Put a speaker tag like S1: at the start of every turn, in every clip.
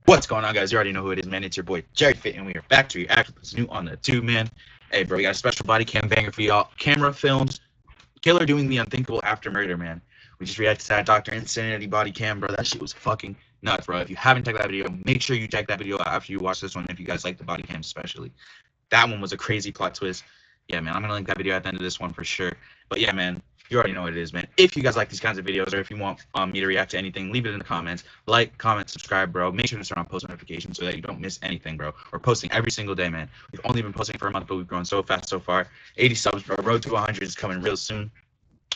S1: What's going on, guys? You already know who it is, man. It's your boy Jerry Fit, and we are back to react with this new on the tube, man. Hey, bro, we got a special body cam banger for y'all. Camera films killer doing the unthinkable after murder, man. We just reacted to that Dr. Insanity body cam, bro. That shit was fucking nuts, bro. If you haven't checked that video, make sure you check that video out after you watch this one. If you guys like the body cams, especially, that one was a crazy plot twist. Yeah, man, I'm gonna link that video at the end of this one for sure. But yeah, man, you already know what it is, man. If you guys like these kinds of videos, or if you want me to react to anything, leave it in the comments. Like, comment, subscribe, bro. Make sure to turn on post notifications so that you don't miss anything, bro. We're posting every single day, man. We've only been posting for a month, but we've grown so fast so far. 80 subs, bro. Road to 100 is coming real soon.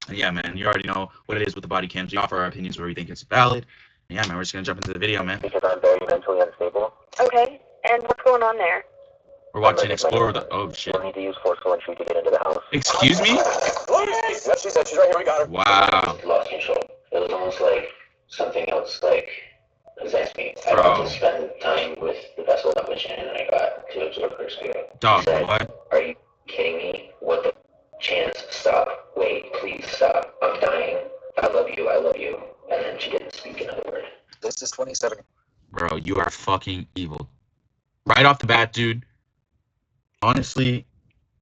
S1: And yeah, man, you already know what it is with the body cams. We offer our opinions where we think it's valid. And yeah, man, we're just gonna jump into the video, man.
S2: Because I'm very mentally unstable.
S3: Okay, and what's going on there?
S1: We're watching Explore the... Oh, shit.
S2: I need to use forceful entry to get into the house.
S1: Excuse me?
S2: Yes, she said. She's right here. We got her.
S1: Wow.
S2: Lost control. It was almost like something else, like, possessed me. I
S1: Bro.
S2: got to spend time with the vessel that was Shannon, and I got to absorb her spirit.
S1: Dog,
S2: She said,
S1: what?
S2: "Are you kidding me? What the chance? Stop. Wait, please stop. I'm dying. I love you. I love you." And then she didn't speak another word. This is 27.
S1: Bro, you are fucking evil. Right off the bat, dude. Honestly,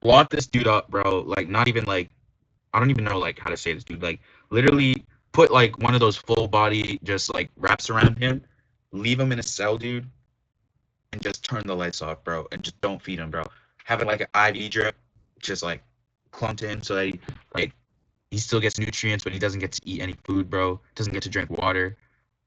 S1: lock this dude up, bro. Like, not even, like, I don't even know, like, how to say this, dude. Like, literally put, like, one of those full body, just, like, wraps around him. Leave him in a cell, dude. And just turn the lights off, bro. And just don't feed him, bro. Have, like, an IV drip. Just, like, clumped in so that he, like, he still gets nutrients, but he doesn't get to eat any food, bro. Doesn't get to drink water.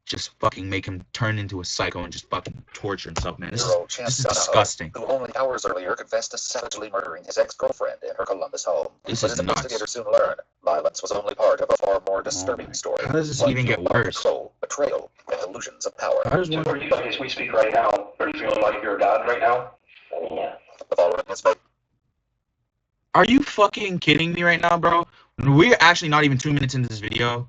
S1: Just fucking make him turn into a psycho and just fucking torture himself, man. This is disgusting.
S4: Who only hours earlier confessed to savagely murdering his ex-girlfriend in her Columbus home.
S1: This
S4: But
S1: is
S4: as
S1: nuts.
S4: investigators soon learned, violence was only part of a far more disturbing story.
S1: How does this
S4: One
S1: even get
S4: fueled by
S1: worse?
S4: Control, betrayal, and illusions of power.
S1: How does one...
S5: For you, as we speak right now, are you feeling like you're God right now?
S2: Yeah.
S4: The following is made.
S1: Are you fucking kidding me right now, bro? We're actually not even 2 minutes into this video,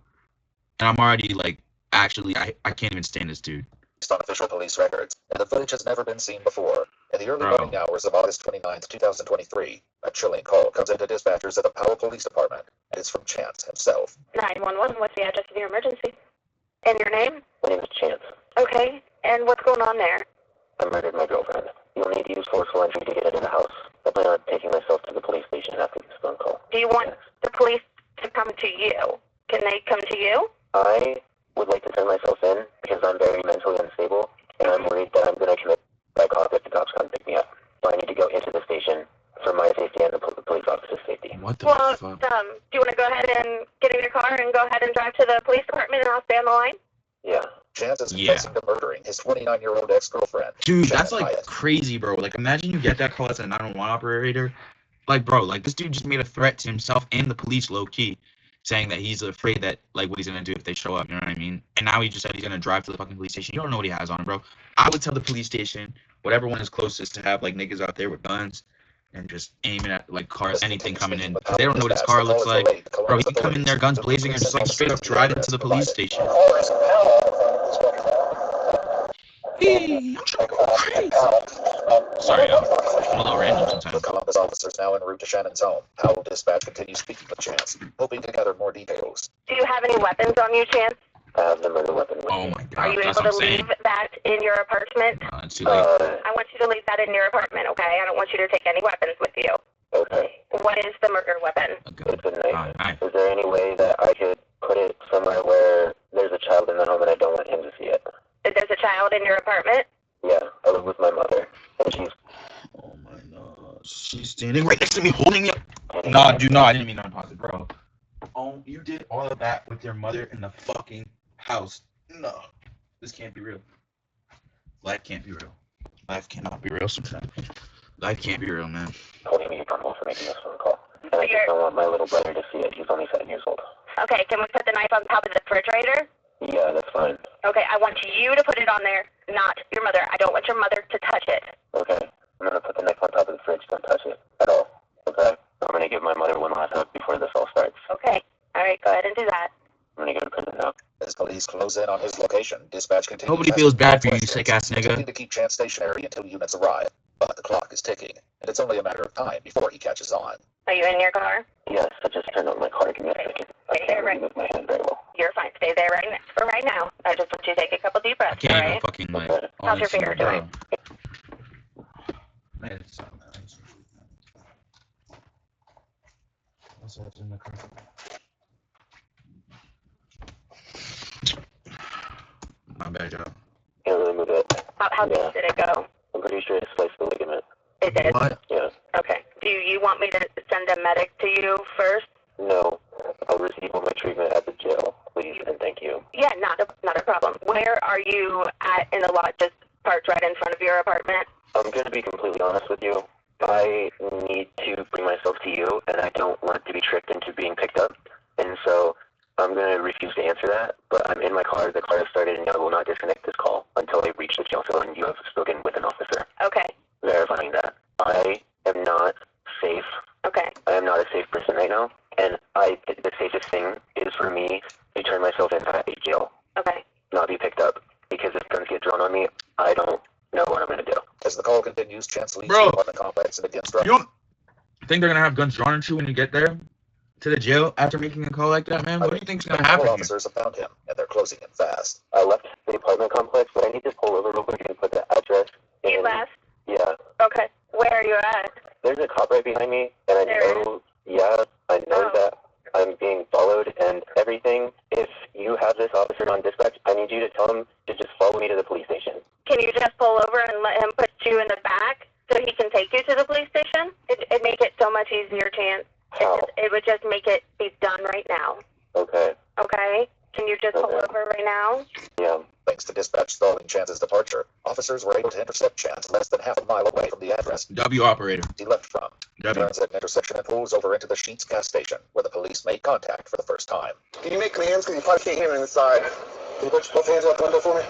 S1: and I'm already, like, actually, I can't even stand this dude.
S4: Based on official police records, and the footage has never been seen before. In the early
S1: Bro.
S4: morning hours of August 29th, 2023, a chilling call comes into dispatchers at the Powell Police Department, and it's from Chance himself.
S3: 911, what's the address of your emergency? And your name?
S2: My name is Chance.
S3: Okay, and what's going on there?
S2: I murdered my girlfriend. You'll need to use forceful entry to get into the house. I plan on taking myself to the police station after this phone call.
S3: Do you want the police to come to you? Can they come to you?
S2: I would like to turn myself in because I'm very mentally unstable, and I'm worried that I'm going to commit psychotic if the cops come pick me up. So I need to go into the station for my safety and the police officer's safety.
S1: What the
S3: Well,
S1: fuck?
S3: do you want to go ahead and get in your car and go ahead and drive to the police department and I'll stay on the line?
S2: Yeah.
S4: Chance is
S1: Yeah.
S4: confessing to murdering his 29-year-old ex-girlfriend.
S1: Dude,
S4: Shannon
S1: that's, like,
S4: Hyatt.
S1: crazy, bro. Like, imagine you get that call as a 911 operator. Like, bro, like, this dude just made a threat to himself and the police, low-key, saying that he's afraid that, like, what he's gonna do if they show up, you know what I mean? And now he just said he's gonna drive to the fucking police station. You don't know what he has on him, bro. I would tell the police station, whatever one is closest, to have, like, niggas out there with guns and just aiming at, like, cars, anything coming in. Because they don't know what his car looks like. Bro, he can come in there, guns blazing, and just, like, straight up drive into the police station. Hey, I'm trying to go crazy. Sorry, I'm a little random
S4: The
S1: sometimes.
S4: Columbus officers now en route to Shannon's home. Powell dispatch continues speaking with Chance, hoping to gather more details.
S3: Do you have any weapons on you, Chance?
S2: I have the murder weapon with
S1: Oh
S2: me.
S1: my
S3: Are
S1: god,
S3: you
S1: that's
S3: able
S1: what
S3: to
S1: I'm saying.
S3: leave that in your apartment?
S1: It's too late.
S3: I want you to leave that in your apartment, okay? I don't want you to take any weapons with you.
S2: Okay.
S3: What is the murder weapon?
S1: Okay.
S2: It's a knife.
S1: Alright.
S2: Is there any way that I could put it somewhere where there's a child in the home and I don't want him to see it?
S3: There's a child in your apartment?
S2: Yeah, I live with my mother, and she's...
S1: Oh my god. She's standing right next to me holding it. Nah, dude, no, I didn't mean to unpause it, bro. Oh, you did all of that with your mother in the fucking house. No. This can't be real. Life can't be real. Life cannot be real sometimes. Life can't be real, man.
S2: holding me accountable for making this phone call. And I just don't want my little brother to see it. He's only 7 years old.
S3: Okay, can we put the knife on top of the refrigerator?
S2: Yeah, that's fine.
S3: Okay, I want you to put it on there, not your mother. I don't want your mother to touch it.
S2: Okay. I'm going to put the knife on top of the fridge. Don't touch it at all. Okay? I'm going to give my mother one last hug before this all starts.
S3: Okay. All right, go ahead and do that.
S2: I'm going to go to prison now.
S4: As police close in on his location, dispatch continues.
S1: Nobody feels bad for you, sick ass nigga.
S4: Attempting to keep Chance stationary until units arrive, but the clock is ticking, and it's only a matter of time before he catches on.
S3: Are you in your car?
S2: Yes, I just turned on my car. Give me a second. I can't really move my hand very well.
S3: You're fine. Stay there for right now. I just want you to take a couple deep
S1: I
S3: breaths,
S1: can't even
S3: alright?
S1: fucking like.
S3: How's your finger doing?
S1: Man, it's so nice. What's that in the car? My bad, y'all.
S2: Can't really move it.
S3: How deep did it go?
S2: I'm pretty sure it spliced the ligament.
S3: It did?
S1: What?
S2: Yeah.
S3: Okay. Do you want me to send a medic to you first?
S2: No. I'll receive all my treatment at the jail, please, and thank you.
S3: Yeah, not a problem. Where are you at in the lot, just parked right in front of your apartment?
S2: I'm going to be completely honest with you. I need to bring myself to you, and I don't want to be tricked into being picked up. And so I'm going to refuse to answer that, but I'm in my car. The car has started, and I will not disconnect this call until I reach the jail cell and you have spoken with an officer.
S3: Okay.
S2: Verifying that. I am not safe.
S3: Okay.
S2: I am not a safe person right now, and the safest thing is for me to turn myself in at a jail.
S3: Okay.
S2: Not be picked up, because if guns get drawn on me, I don't know what I'm going to do.
S4: As the call continues, Chance leaves
S1: Bro.
S4: the apartment complex and begins
S1: You
S4: driving.
S1: don't think they're gonna have guns drawn at you when you get there to the jail after making a call like that, man? What do you think's gonna happen?
S4: Multiple officers have found him, and they're closing in fast.
S2: I left the apartment complex, but I need to pull over real quick and put the address in.
S3: You left?
S2: Yeah.
S3: Okay. Where are you at?
S2: There's a cop right behind me, and I know that I'm being followed and everything. If you have this officer on dispatch, I need you to tell him to just follow me to the police station.
S3: Can you just pull over and let him put you in the back so he can take you to the police station? It'd make it so much easier, Chance.
S2: How?
S3: It would just make it be done right now.
S2: Okay.
S3: Okay? Can you just pull over right now?
S2: Yeah.
S4: Thanks to dispatch stalling Chance's departure, officers were able to intercept Chance less than half a mile away from the address
S1: W operator.
S4: he left from.
S1: W.
S4: Turns at an intersection and pulls over into the Sheetz gas station, where the police made contact for the first time.
S6: Can you make commands? Because you probably can't hear me inside. Can you put both hands out the window for me?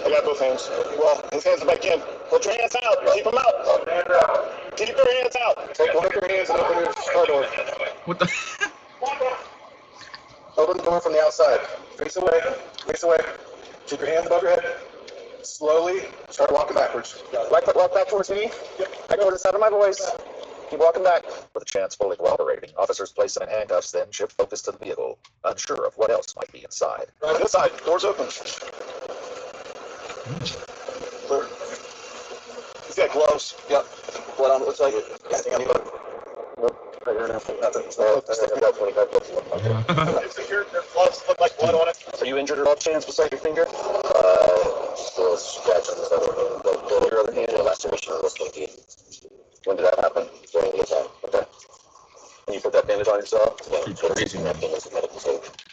S6: I got both hands. Well, his hands are back in. Put your hands out. Keep them out. Can you put your hands out? Take one of your hands and open your car door.
S1: What the?
S6: Open the door from the outside. Face away. Face away. Keep your hands above your head. Slowly start walking backwards. Walk back towards me. Yep. Back towards the sound of my voice. Keep walking back.
S4: With Chance fully cooperating, officers place him in handcuffs, then shift focus to the vehicle, unsure of what else might be inside.
S6: This side. Doors open. Clear. He's got gloves. Yep. Blood on it. Looks like it. Any blood? Nope. Nothing. About 25 bucks. It's secured. Their gloves look like blood on it. Are you injured at all, Chance, beside your finger?
S2: Still scratching this other hand, but your other hand in the laceration was stinky.
S6: When did that happen?
S2: During the attack.
S6: Okay. And you put that bandage on yourself?
S1: It's crazy, man.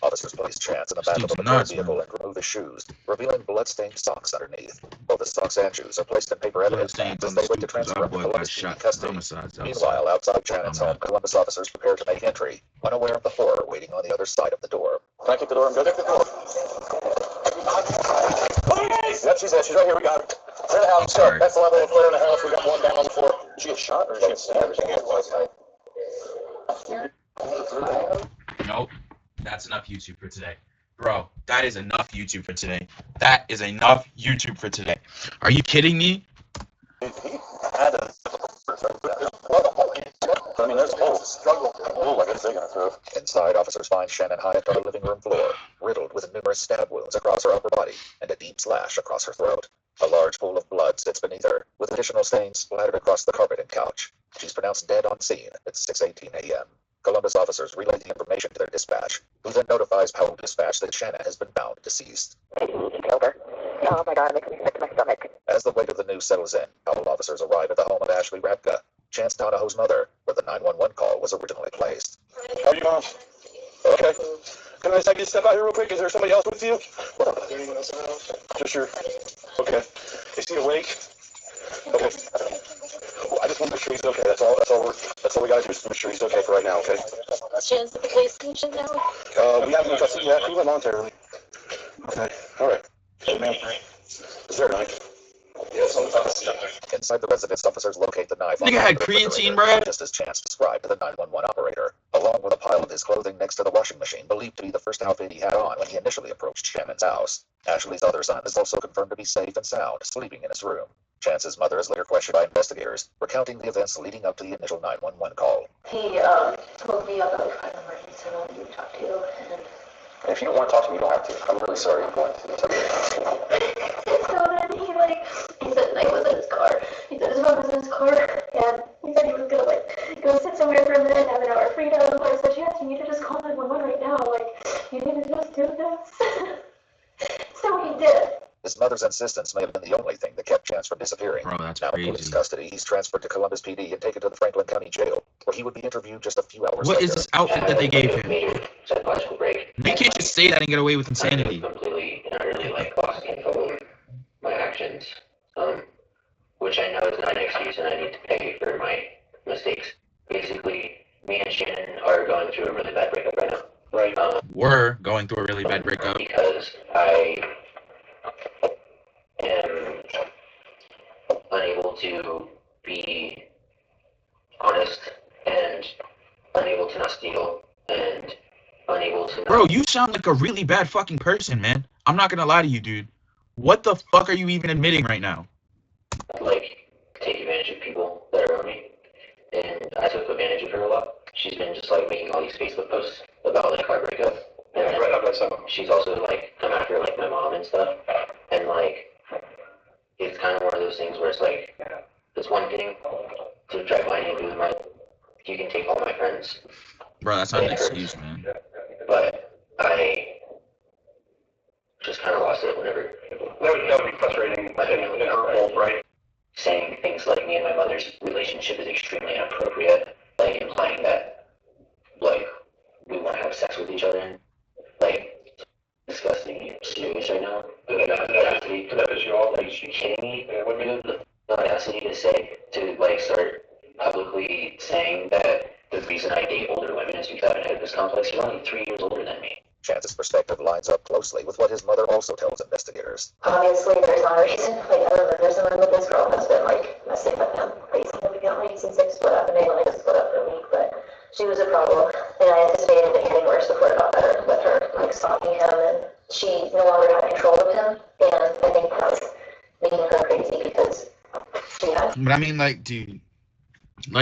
S4: Officers place Chance in the back of a
S1: Steve's
S4: patrol
S1: nuts,
S4: vehicle
S1: man.
S4: and remove his shoes, revealing blood-stained socks underneath. Both his socks and shoes are placed in paper evidence bags as they wait to transfer him to Columbus PD custody. Meanwhile, outside Shannon's home, Columbus officers prepare to make entry, unaware of the horror waiting on the other side of the door.
S6: Can I kick the door and go? Kick the door. Yep, she's there. She's right here. We got her. Clear the house.
S1: Sorry.
S6: That's the level of flare in the house. We got one down on the floor. Did she get shot or did she get stabbed?
S1: Nope. That's enough YouTube for today. Bro, that is enough YouTube for today. That is enough YouTube for today. Are you kidding me?
S6: I mean, there's a hole. Oh, I guess they're going to throw.
S4: Inside, officers find Shannon Hyatt on the living room floor, riddled with numerous stab wounds across her upper body and a deep slash across her throat. A large pool of blood sits beneath her, with additional stains splattered across the carpet and couch. She's pronounced dead on scene at 6:18 a.m. Columbus officers relay the information to their dispatch, who then notifies Powell Dispatch that Shannon has been found deceased.
S3: Over. Oh my God, it makes me sick to my stomach.
S4: As the weight of the news settles in, Powell officers arrive at the home of Ashley Radka, Chance Donahoe's mother, where the 911 call was originally placed.
S6: How are you, Mom? Okay. Can I just have you step out here real quick? Is there somebody else with you? Just your... Okay. Is he awake? Okay. I just want to make sure he's okay. That's all we gotta do is make sure he's okay for right now, okay?
S7: Chance, the police station now?
S6: We haven't trusted yet. He went voluntarily. Okay. All right. Hey, ma'am. Is there a knife? Yes,
S4: Inside the residence, officers locate the knife.
S1: Nigga had creatine, bro.
S4: Just as Chance described to the 911 operator, along with a pile of his clothing next to the washing machine, believed to be the first outfit he had on when he initially approached Shannon's house. Ashley's other son is also confirmed to be safe and sound, sleeping in his room. Chance's mother is later questioned by investigators, recounting the events leading up to the initial 911 call.
S7: He woke me up at like 5 in the morning and said, I want to talk to you. And
S6: If you don't want to talk to me, you don't have to. I'm really sorry you're going through this.
S7: so then he said Nick was in his car. He said his phone was in his car, and he said he was gonna go sit somewhere for a minute, have an hour of freedom. I said, yes, you need to just call 911 right now. You need to just do this. So he did.
S4: His mother's insistence may have been the only thing that kept Chance from disappearing.
S1: Bro, that's
S4: Now in
S1: crazy.
S4: police custody, he's transferred to Columbus PD and taken to the Franklin County Jail, where he would be interviewed just a few hours
S1: What
S4: later.
S1: is this outfit that they gave him?
S2: Major psychological break.
S1: You can't just say that and get away with insanity.
S2: Completely and utterly lost control of my actions, which I know is not an excuse, and I need to pay for my mistakes. Basically, me and Shannon are going through a really bad breakup right now.
S6: Right.
S1: We're going through a really bad breakup.
S2: Because I am unable to be honest and unable to not steal and unable to.
S1: Bro, you sound like a really bad fucking person, man. I'm not gonna lie to you, dude. What the fuck are you even admitting right now?
S2: Take advantage of people that are around me. And I took advantage of her a lot. She's been just making all these Facebook posts about our breakup. And
S6: Right up, that's up.
S2: she's also come after my mom and stuff. And it's kind of one of those things where it's one thing to drive my name through the mud. You can take all my friends.
S1: Bro, that's not an excuse, man.
S2: But I just kind of lost it whenever.
S6: That would be frustrating and hurtful, right?
S2: Saying things like me and my mother's relationship is extremely inappropriate, implying that we want to have sex with each other, disgusting snooze right now.
S6: That is you all.
S2: Are you kidding me? The audacity to start publicly saying that the reason I date older women is because I haven't had this complex. You're only 3 years older than me.
S4: Chance's perspective lines up closely with what his mother also tells investigators.
S7: Obviously, there's not a reason. Other than there's someone with this girl has been messing with him pretty significantly since they split up, and they only just split up for a week. But she was a problem, and I anticipated it getting worse before it got better with her stalking him, and she no longer had control of him. And I think that was making her crazy because she had.
S1: But I mean, dude,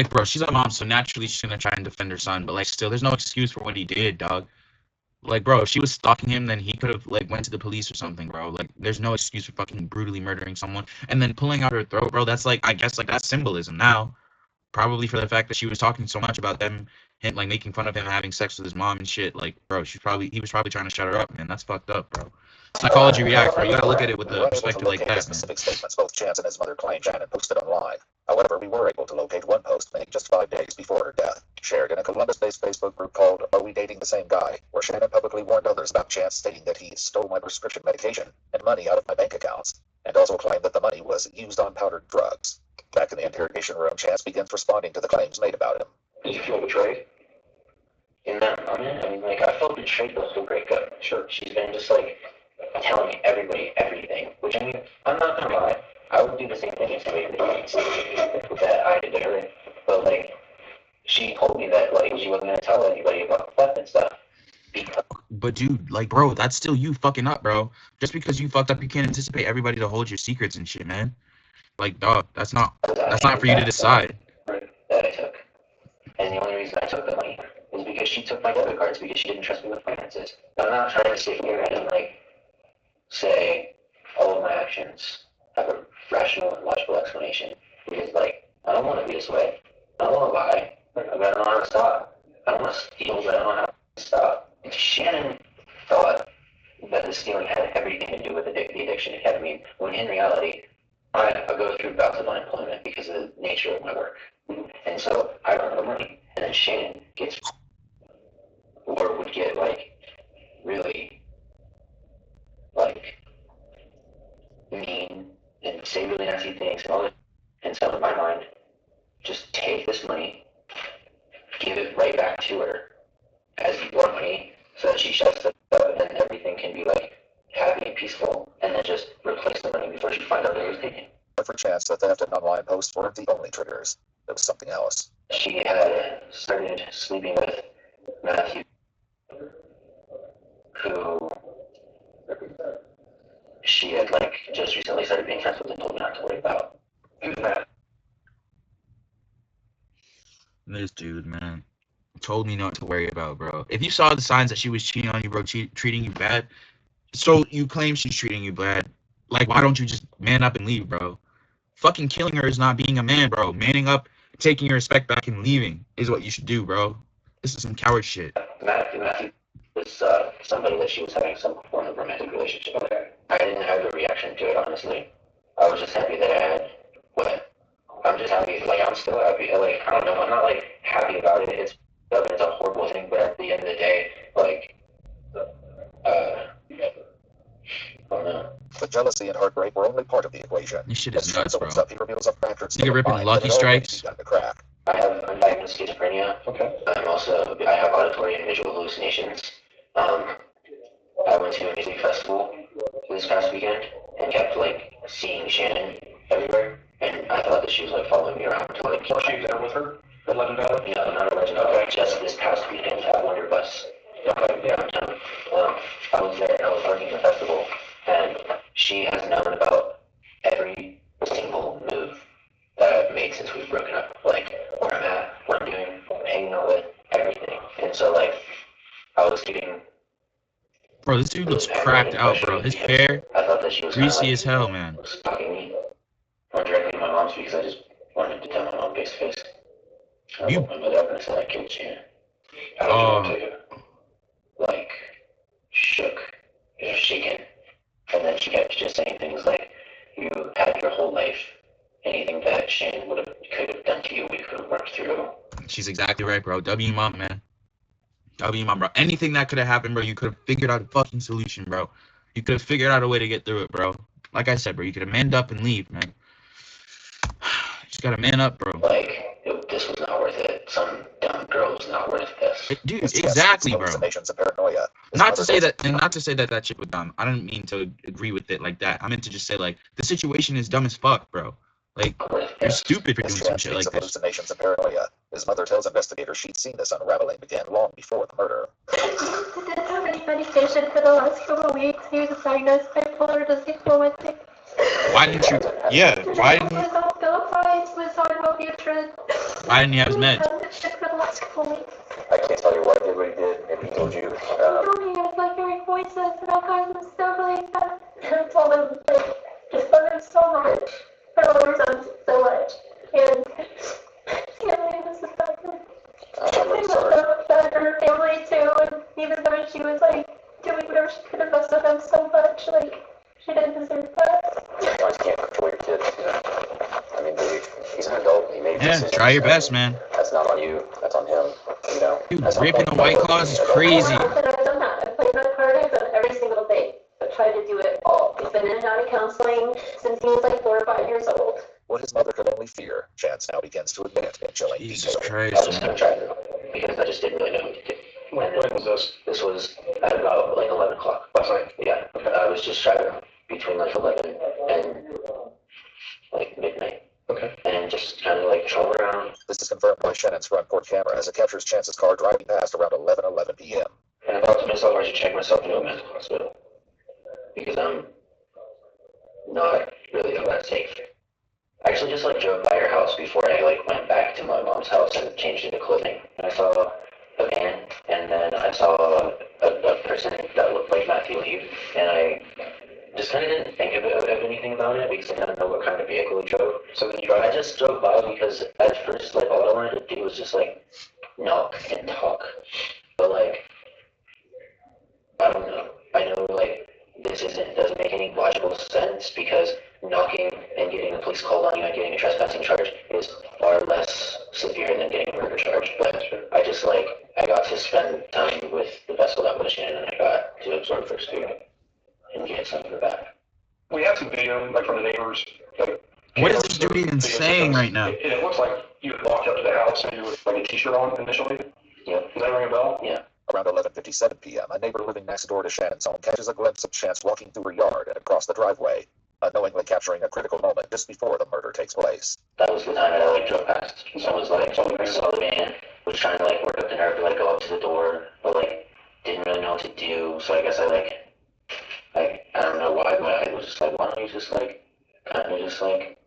S1: bro, she's a mom, so naturally she's gonna try and defend her son. But still, there's no excuse for what he did, dog. Bro, if she was stalking him, then he could have went to the police or something, bro. There's no excuse for fucking brutally murdering someone and then pulling out her throat, bro. That's I guess that's symbolism now, probably for the fact that she was talking so much about them, making fun of him having sex with his mom and shit. Bro, he was probably trying to shut her up, man. That's fucked up, bro. Psychology react, bro. You gotta look at it with a perspective like that, man.
S4: Specific statements both Chance and his mother claim Shannon posted online. However, we were able to locate one post made just 5 days before her death, shared in a Columbus-based Facebook group called Are We Dating the Same Guy?, where Shannon publicly warned others about Chance, stating that he stole my prescription medication and money out of my bank accounts, and also claimed that the money was used on powdered drugs. Back in the interrogation room, Chance begins responding to the claims made about him.
S2: Did you feel betrayed? In that moment, I felt betrayed the whole breakup. Sure. She's been just telling everybody everything, which I'm not gonna lie, I would do the same thing if somebody did that I did to her. But she told me that she wasn't gonna tell anybody about the theft and stuff.
S1: But dude, bro, that's still you fucking up, bro. Just because you fucked up, you can't anticipate everybody to hold your secrets and shit, man. Dog, that's not for you to decide.
S2: That I took. And the only reason I took the money is because she took my debit cards because she didn't trust me with finances. Now, I'm not trying to sit here and say all of my actions have a rational and logical explanation. Because I don't want to be this way. I don't want to lie. But I don't know how to stop. I don't want to steal, but I don't know how to stop. If Shannon thought that the stealing had everything to do with the addiction to ketamine, when in reality, I go through bouts of unemployment because of the nature of my work. And so I run the money. And then Shannon gets, or would get really mean and say really nasty things and all that. And so in my mind, just take this money, give it right back to her as more money so that she shuts it up and everything can be happy and peaceful, and then just replace the money before she finds out that it was taken.
S4: But for Chance, the theft and online posts weren't the only triggers. There was something else.
S2: She had started sleeping with Matthew, who she had just recently started being friends with and told me not to worry about.
S1: This dude, man, told me not to worry about, bro. If you saw the signs that she was cheating on you, bro, treating you bad, so you claim she's treating you bad. Like, why don't you just man up and leave, bro? Fucking killing her is not being a man, bro. Manning up, taking your respect back, and leaving is what you should do, bro. This is some coward shit.
S2: Matthew was somebody that she was having some form of romantic relationship with. I didn't have a reaction to it, honestly. I was just happy that I had what? I'm just happy, like, I'm still happy. Like, I don't know, I'm not, like, happy about it. It's a horrible thing, but at the end of the day, like, I don't know.
S4: The jealousy and heartbreak were only part of the equation.
S1: This shit
S4: As
S1: is
S4: Shannon
S1: nuts, bro.
S4: opens up, he reveals a fractured state
S1: Nigga
S4: of
S1: ripping
S4: mind
S1: Lucky
S4: that had already
S1: Strikes.
S4: begun to crack.
S2: I have undiagnosed schizophrenia. Okay. I have auditory and visual hallucinations. I went to a music festival this past weekend and kept like seeing Shannon everywhere, and I thought that she was like following me around to like. Was she there with her at Legend Valley? Yeah, not at Legend Valley. Just this past weekend at Wonder Bus. Okay. Downtown. I was there and I was working the festival, and she has known about every single move that I've made since we've broken up. Like where I'm at, what I'm doing, what I'm hanging out with, everything. And so like I was getting.
S1: Bro, this dude looks cracked out, bro. His hair,
S2: I thought that she was
S1: greasy
S2: like,
S1: as hell, man.
S2: stalking me, or directly to my mom's because I just wanted to tell my mom face to face. I woke my mother up and I said I killed Shannon. How did your mom tell you? Like, shook, shaken, and then she kept just saying things like, "You had your whole life. Anything that Shannon could have done to you, we could have worked through."
S1: She's exactly right, bro. W mom, man. W mom, bro. Anything that could have happened, bro, you could have figured out a fucking solution, bro. You could have figured out a way to get through it, bro. Like I said, bro, you could have manned up and leave, man. You just gotta man up, bro.
S2: Like, this was not worth it. Some dumb girl was not worth this.
S1: Dude, exactly, bro.
S4: Hallucinations and paranoia.
S1: Not to say that that shit was dumb. I didn't mean to agree with it like that. I meant to just say, like, the situation is dumb as fuck, bro. Like, you're stupid for doing some shit like this.
S4: Hallucinations and paranoia. His mother tells investigators she'd seen this unraveling began long before the murder.
S7: He didn't have any medication for the last couple of weeks. He was diagnosed bipolar disease.
S1: Why didn't you? Yeah, why didn't
S7: he? He was on Philippines, was on Wellbutrin.
S1: Why didn't he have his meds?
S7: For the last couple of weeks.
S2: I can't tell you what he did if he told you.
S7: He told me he was like hearing voices and all kinds of stuff like that. I told him, like, just love him so much. I love her son so much. And it was just like, I love that her family too, and even though she was like doing whatever she could have messed with him so much, like, she didn't deserve that.
S2: You guys can't control your kids, you know. I mean, he's an adult, he made decisions.
S1: Try your best, man.
S2: That's not on you, that's on him, you know.
S1: Dude, ripping the White Claws is crazy.
S7: I've done that. I've played that card, I've done every single thing. I've tried to do it all. He's been in and out of counseling since he was like 4 or 5 years old.
S4: What his mother could only fear, Chance now begins to admit in chilling
S1: Jesus
S4: detail.
S1: Christ,
S2: I was just gonna try it, because I just didn't really know what to do. When was this? This was at about like 11 o'clock. Last night? Yeah. I was just driving between like 11 and like midnight. Okay. And just kind of like troll around.
S4: This is confirmed by Shannon's front porch camera as it captures Chance's car driving past around 11:11 p.m.
S2: And I thought to myself, I should check myself into a mental hospital. Because I'm not really all that safe. I actually just like drove by your house before I like went back to my mom's house and changed into clothing. And I saw a van, and then I saw a person that looked like Matthew leave, and I just kind of didn't think of anything about it because I didn't know what kind of vehicle he drove. So then I just drove by because at first, like, all I wanted to do was just like knock and talk. But like, I don't know. I know like this doesn't make any logical sense because knocking and getting the police called on you and getting a trespassing charge is far less severe than getting a murder charge. But I just like, I got to spend time with the vessel that was Shannon, and I got to absorb first food and get some for the back.
S5: We have some video, like from the neighbors. Like,
S1: What is this dude even saying right now?
S5: It looks like you had walked up to the house and you had like a t-shirt on initially.
S2: Yeah.
S5: Does that ring a bell?
S2: Yeah.
S4: Around 11:57 p.m., a neighbor living next door to Shannon's home catches a glimpse of Chance walking through her yard and across the driveway, unknowingly capturing a critical moment just before the murder takes place.
S2: That was the time that I like drove past. So I was like, saw the man, was trying to like work up the nerve to like go up to the door, but like didn't really know what to do. So I guess I don't know why, but I was just like, why don't you just like kind of just like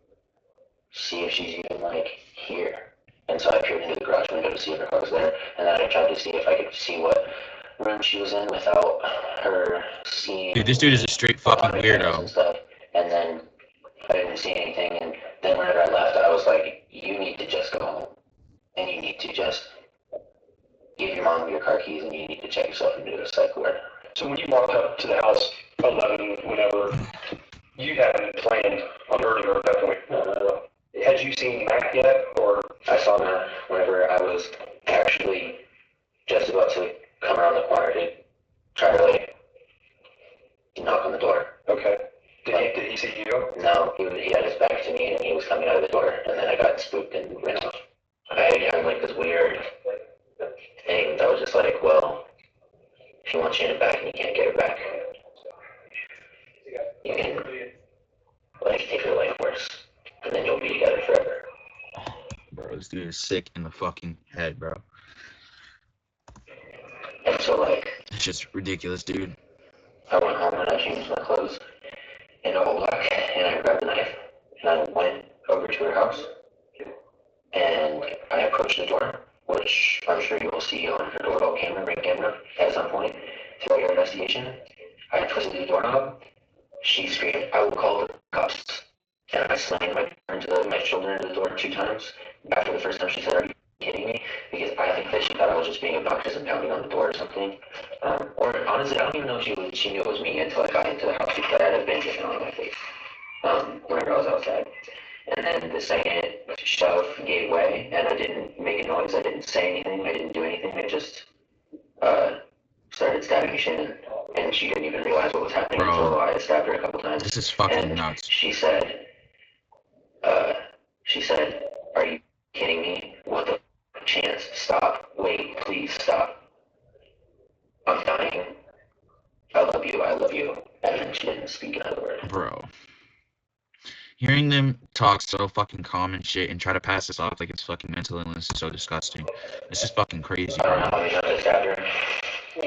S2: see if she's even like here? And so I peered into the garage window to see if her car was there, and then I tried to see if I could see what room she was in without her seeing.
S1: Dude, this dude is a straight fucking weirdo.
S2: And stuff. And then I didn't see anything, and then whenever I left, I was like, you need to just go home, and you need to just give your mom your car keys, and you need to check yourself and do a psych ward.
S6: So when you walked up to the house, 11, whenever, you hadn't planned on hurting her at that point. Had you seen Matt yet, or?
S2: I saw Matt whenever I was actually just about to come around the corner to try to, like, knock on the door.
S6: Okay. Did he see you?
S2: No, he had his back to me, and he was coming out of the door, and then I got spooked and ran off. I had, like, this weird thing that was just like, well, if you want Shannon back and you can't get her back, you can, like, take her life worse, and then you'll be together forever.
S1: Bro, this dude is sick in the fucking head, bro.
S2: And so, like,
S1: It's just ridiculous, dude.
S2: I went home and I changed my clothes in all black, and I grabbed a knife, and I went over to her house, and I approached the door, which I'm sure you will see on her doorbell camera, ring camera, at some point throughout your investigation. I twisted the doorknob. She screamed, "I will call the cops." And I slammed my shoulder into the door 2 times. After the first time, she said, "Are you kidding me?" Because I think that she thought I was just being obnoxious and pounding on the door or something. Or honestly, I don't even know if she knew it was me until I got into the house, because I had a bandage on my face whenever I was outside. And then the second shove gave way, and I didn't make a noise. I didn't say anything. I didn't do anything. I just started stabbing Shannon, and she didn't even realize what was happening until I stabbed her a couple times.
S1: This is fucking nuts.
S2: She said, "Are you kidding me? What the chance? Stop. Wait, please stop. I'm dying. I love you. I love you." And then she didn't speak another word.
S1: Bro. Hearing them talk so fucking calm and shit and try to pass this off like it's fucking mental illness is so disgusting. It's just fucking crazy,
S2: I don't know
S1: bro.
S2: how many times I stabbed her.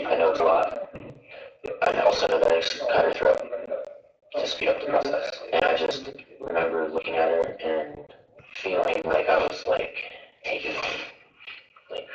S2: I know it's a lot. I also know that I cut her throat to speed up the process. And I just remember looking at her and feeling like I was, like, taking on, like,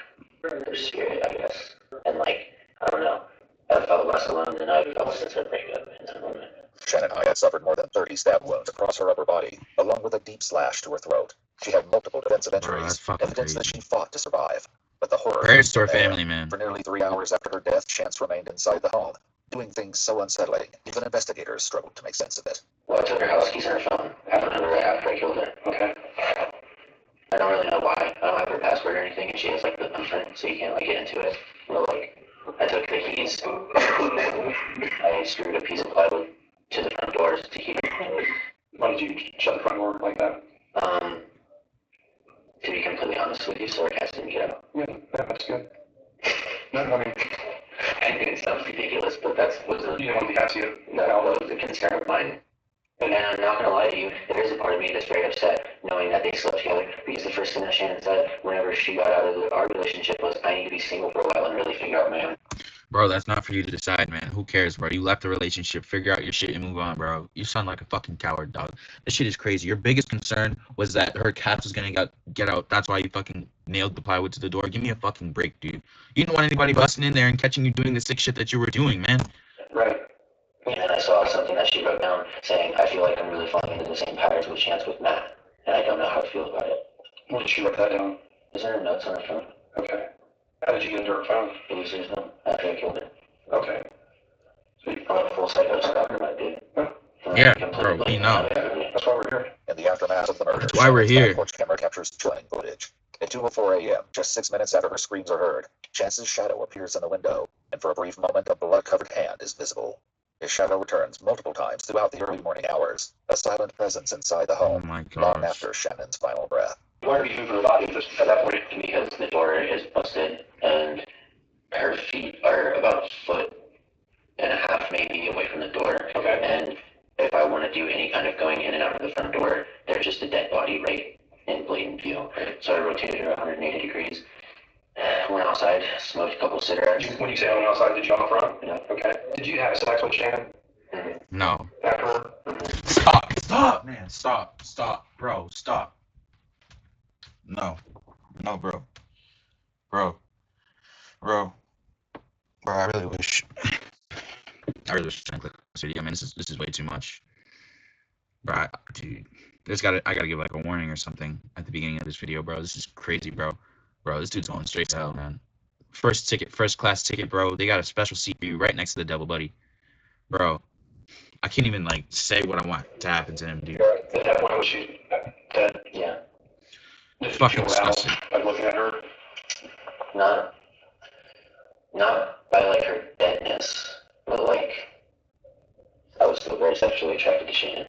S2: her spirit, I guess. And, like, I don't know. I felt less alone than I've felt since our breakup in that moment.
S4: Shannon had suffered more than 30 stab wounds across her upper body, along with a deep slash to her throat. She had multiple defensive injuries,
S1: that's fucking
S4: evidence that
S1: crazy.
S4: she fought to survive. But the horror
S1: Prayers to her
S4: was there.
S1: family, man.
S4: For nearly 3 hours after her death, Chance remained inside the home, doing things so unsettling, even investigators struggled to make sense of it.
S2: Well, I took her house keys and her phone. I don't know right after I killed her.
S6: Okay.
S2: I don't really know why. I don't have her password or anything, and she has, like, the thumbprint, so you can't, like, get into it. But, like, I took the keys. I screwed a piece of plywood to the front doors to keep it.
S6: Why did you shut the front door like that?
S2: To be completely honest with you, so our cats didn't get out.
S6: Yeah, that's good. No, I mean,
S2: I think it sounds ridiculous, but that's what
S6: you didn't want the cats to get
S2: that was the concern of mine. And I'm not gonna lie to you, there is a part of me that's very upset knowing that they slept together, because the first thing that Shannon said whenever she got out of our relationship was, "I need to be single for a while and really figure out my own."
S1: Bro, that's not for you to decide, man. Who cares, bro? You left the relationship, figure out your shit and move on, bro. You sound like a fucking coward, dog. This shit is crazy. Your biggest concern was that her cats was gonna get out. That's why you fucking nailed the plywood to the door. Give me a fucking break, dude. You didn't want anybody busting in there and catching you doing the sick shit that you were doing, man.
S6: right.
S2: And then I saw something that she wrote down saying, "I feel like I'm really falling into the same patterns with Chance with Matt, and I don't know how to feel about it."
S6: When did she write that down?
S2: Is there notes on her phone?
S6: Okay. How did you get into her phone?
S2: It was his note after I killed her.
S6: Okay.
S2: I'm a full psycho stalker, my dude.
S1: Yeah, bro, we know.
S6: That's why we're here.
S4: In the aftermath of the murder,
S1: That's why we're
S4: Shannon's
S1: here.
S4: back porch camera captures chilling footage. At 2:04 a.m., just 6 minutes after her screams are heard, Chance's shadow appears in the window, and for a brief moment, a blood-covered hand is visible. His shadow returns multiple times throughout the early morning hours, a silent presence inside the
S1: Oh
S4: home,
S1: my
S4: long
S1: gosh.
S4: after Shannon's final breath.
S6: Why are you moving her body just at that point?
S2: Because the door is busted and her feet are about a foot and a half maybe away from the door.
S6: Okay.
S2: And if I want to do any kind of going in and out of the front door, there's just a dead body right in blatant view. So I rotated her 180 degrees. Went outside, smoked a couple cigarettes.
S6: When you say I went outside, did you on the front?
S2: Yeah.
S6: Okay. Did you have sex with Shannon
S1: No.
S6: afterward?
S1: Stop, man. Stop, bro, stop. No. No, bro. Bro. I really wish I click this video. I mean, this is way too much. Bro, dude, I gotta give like a warning or something at the beginning of this video, bro. This is crazy, bro. Bro, this dude's going straight to hell, man. First class ticket, bro. They got a special seat for you right next to the double buddy. Bro, I can't even like say what I want to happen to him, dude.
S6: At that point, was she dead?
S2: Yeah.
S6: Did you
S1: Fucking
S6: feel around
S1: disgusting.
S6: by looking at her?
S2: Not by like her deadness, but like I was still very sexually attracted to Shannon.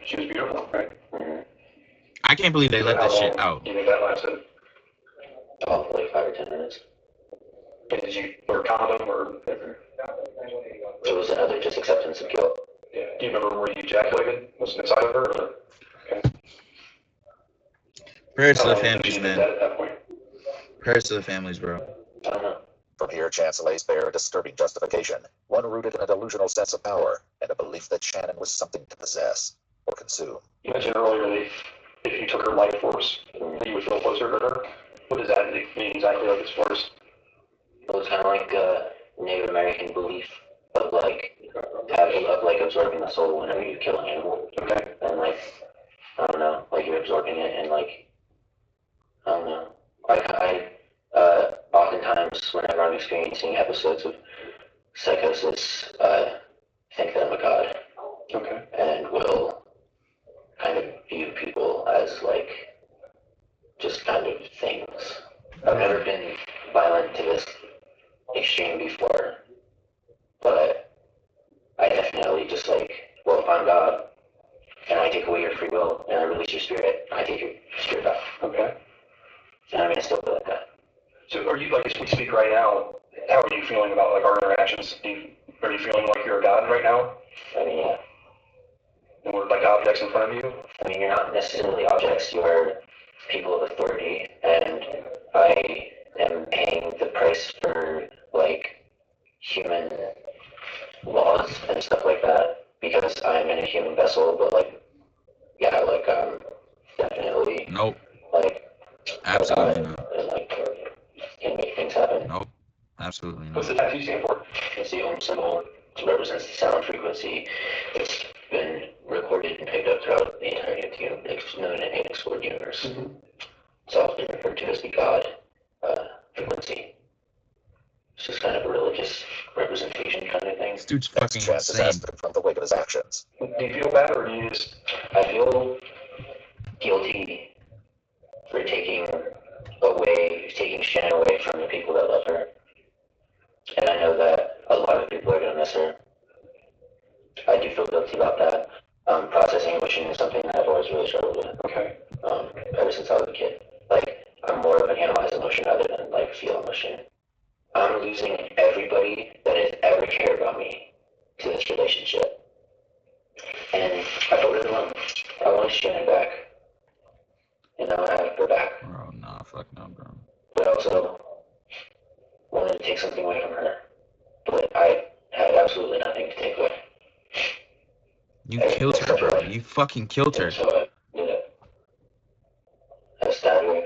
S6: She was beautiful, right?
S2: Mm-hmm.
S1: I can't believe they let this shit out.
S6: Do you think that lasted?
S2: Oh, like 5 or 10 minutes.
S6: And did you wear a condom or?
S2: It was another just acceptance of guilt.
S6: Yeah. Do you remember where you ejaculated? Was it inside of her? Or? Okay.
S1: Prayers to the
S6: How long was
S1: families,
S6: she
S1: man.
S6: dead at that point?
S1: Prayers to the families, bro.
S2: I don't know.
S4: From here, Chance lays bare a disturbing justification, one rooted in a delusional sense of power and a belief that Shannon was something to possess or consume.
S6: You mentioned earlier that if you took her life force, that you would feel closer to her. What does that mean exactly, like as far as?
S2: It was kind of like a Native American belief of like absorbing the soul whenever you kill an animal.
S6: Okay.
S2: And like, I don't know, like you're absorbing it and like, I don't know. I oftentimes whenever I'm experiencing episodes of psychosis, think that I'm a god.
S6: Okay.
S2: And will kind of view people as like just kind of things. I've never been violent to this extreme before, but I definitely just like, well, if I'm God and I take away your free will and I release your spirit, I take your spirit off.
S6: Okay.
S2: And I'm gonna still feel like that.
S6: So are you, like, as we speak right now, how are you feeling about like our interactions? Are you feeling like you're a god right now?
S2: I mean, yeah.
S6: And we're like objects in front of you?
S2: I mean, you're not necessarily objects, you are people of authority, and I am paying the price for, like, human laws and stuff like that, because I'm in a human vessel, but, like, yeah, like, definitely,
S1: Nope.
S2: like,
S1: Absolutely not.
S2: and, like, can make things happen.
S1: Nope. Absolutely
S6: What's
S1: not.
S6: the tattoo stand for?
S2: It's the Ohm symbol, which represents the sound frequency. It's been recorded and picked up throughout the entirety of the known and unexplored universe.
S6: Mm-hmm.
S2: It's often referred to as the God frequency. It's just kind of a religious representation kind of thing.
S1: This dude's fucking
S4: Chance is
S1: insane.
S4: asked to confront the weight of his actions.
S6: Do you feel bad, or do you just?
S2: I feel guilty for taking Shannon away from the people that love her. And I know that a lot of people are going to miss her. I do feel guilty about that. Processing emotion is something that I've always really struggled with.
S6: Okay.
S2: Ever since I was a kid. Like, I'm more of an analyze emotion rather than, like, feel emotion. I'm losing everybody that has ever cared about me to this relationship. And I feel really alone. I want Shannon back. And I want to have her back.
S1: Bro, nah, fuck no, bro.
S2: But I also wanted to take something away from her. But I had absolutely nothing to take away.
S1: You killed her, bro. You fucking killed her.
S2: And so I did it. I stabbed her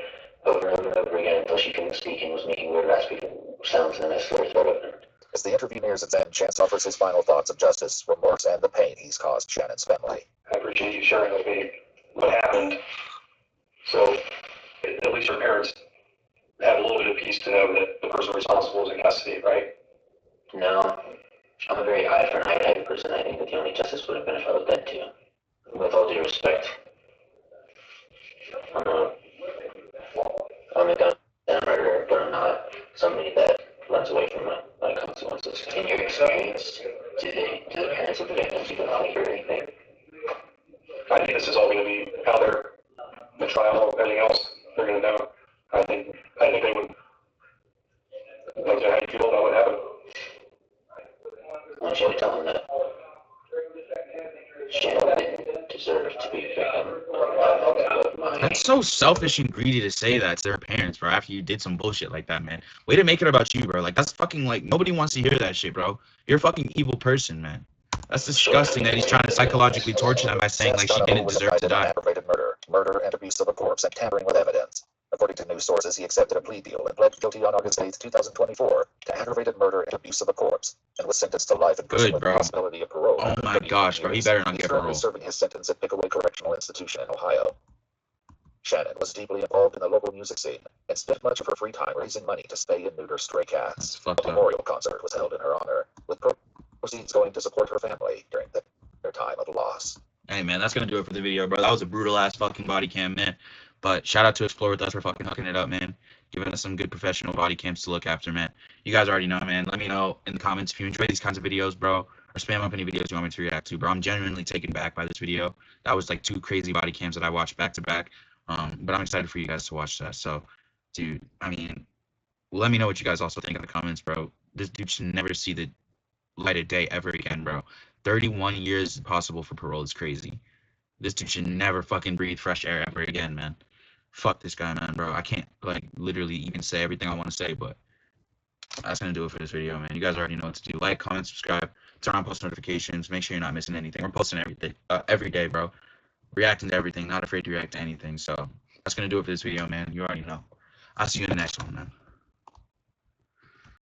S2: over and over and over again until she couldn't speak and was making weird raspy sounds, and then I slit her throat open.
S4: As the interview nears its end, Chance offers his final thoughts of justice, remorse, and the pain he's caused Shannon's family.
S6: I appreciate you sharing with me what happened. So, at least your parents have a little bit of peace to know that the person responsible is in custody, right?
S2: No, I'm a very eye for an eye type of person. I think that the only justice would have been if I was dead too. With all due respect, I'm a gun and a murderer, but I'm not somebody that runs away from my consequences. In your experience, do the parents of the victims even want to hear anything?
S6: I think this is all going to be how they're the trial, everything else. They're going to know. I think they would like to know how you feel about what happened.
S2: Why don't you tell them that Shannon didn't deserve to be a victim of my...
S1: That's so selfish and greedy to say that to their parents, bro, after you did some bullshit like that, man. Way to make it about you, bro. Like, that's fucking, like, nobody wants to hear that shit, bro. You're a fucking evil person, man. That's disgusting that he's trying to psychologically torture them by saying, like, she didn't deserve to die.
S4: Aggravated murder and abuse of a corpse and tampering with evidence. According to news sources, he accepted a plea deal and pled guilty on August 8, 2024 to aggravated murder and abuse of a corpse, and was sentenced to life in prison with the possibility of parole.
S1: Oh my gosh, bro, he better not get parole.
S4: He's serving his sentence at Pickaway Correctional Institution in Ohio. Shannon was deeply involved in the local music scene and spent much of her free time raising money to spay and neuter stray cats. A memorial concert was held in her honor, with proceeds going to support her family during their time of loss.
S1: Hey, man, that's going to do it for the video, bro. That was a brutal-ass fucking body cam, man. But shout out to Explore With Us for fucking hooking it up, man. Giving us some good professional body cams to look after, man. You guys already know, man. Let me know in the comments if you enjoy these kinds of videos, bro. Or spam up any videos you want me to react to, bro. I'm genuinely taken back by this video. That was like 2 crazy body cams that I watched back to back. But I'm excited for you guys to watch that. So, dude, I mean, let me know what you guys also think in the comments, bro. This dude should never see the light of day ever again, bro. 31 years possible for parole is crazy. This dude should never fucking breathe fresh air ever again, man. Fuck this guy, man, bro. I can't, like, literally even say everything I want to say, but that's going to do it for this video, man. You guys already know what to do. Like, comment, subscribe, turn on post notifications. Make sure you're not missing anything. We're posting everything, every day, bro. Reacting to everything, not afraid to react to anything. So that's going to do it for this video, man. You already know. I'll see you in the next one, man.